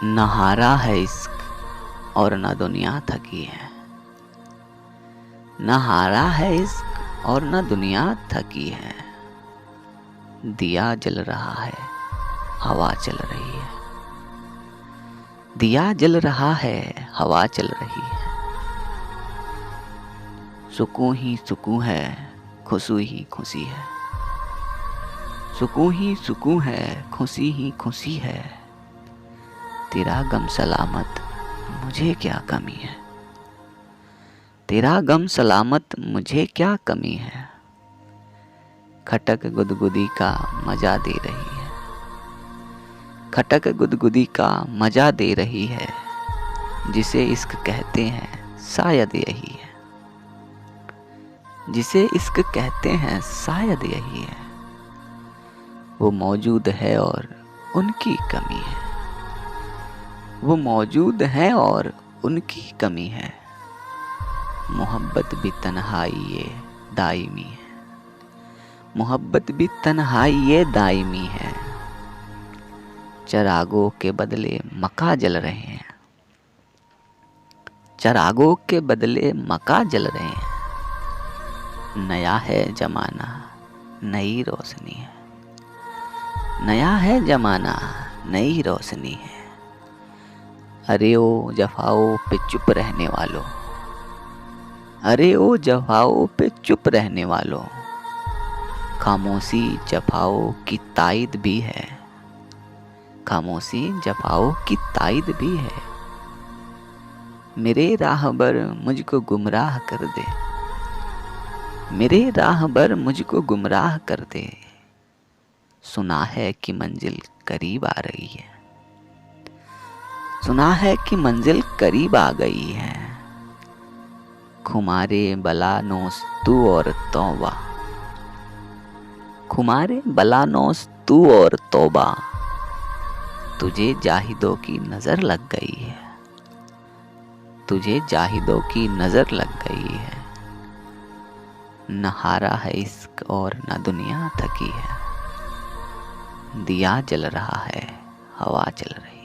न हारा है इश्क और न दुनिया थकी है। न हारा है इश्क और न दुनिया थकी है। दिया जल रहा है, हवा चल रही है। दिया जल रहा है, हवा चल रही है। सुकून ही सुकून है, खुशी ही खुशी है। सुकून ही सुकून है, खुशी ही खुशी है। तेरा गम सलामत मुझे क्या कमी है। तेरा गम सलामत मुझे क्या कमी है। खटक गुदगुदी का मजा दे रही है। खटक गुदगुदी का मजा दे रही है। जिसे इश्क कहते हैं शायद यही है। जिसे इश्क कहते हैं शायद यही है। वो मौजूद है और उनकी कमी है। वो मौजूद है और उनकी कमी है। मोहब्बत भी तन्हाई ये दायमी है। मोहब्बत भी तन्हाई ये दायमी है। चरागों के बदले मका जल रहे हैं। चरागों के बदले मका जल रहे हैं। नया है जमाना, नई रोशनी है। नया है जमाना, नई रोशनी है। अरे ओ जफाओं पे चुप रहने वालों। अरे ओ जफाओं पे चुप रहने वालों। खामोशी जफाओं की तायद भी है। खामोशी जफाओं की तायद भी है। मेरे राहबर मुझको गुमराह कर दे। मेरे राहबर मुझको गुमराह कर दे। सुना है कि मंजिल करीब आ रही है। सुना है कि मंजिल करीब आ गई है। खुमारे बलानोस तू और तौबा। खुमारे बलानोस तू और तौबा। तुझे जाहिदों की नजर लग गई है। तुझे जाहिदों की नजर लग गई है। न हारा है इश्क और न दुनिया थकी है। दिया जल रहा है, हवा चल रही है।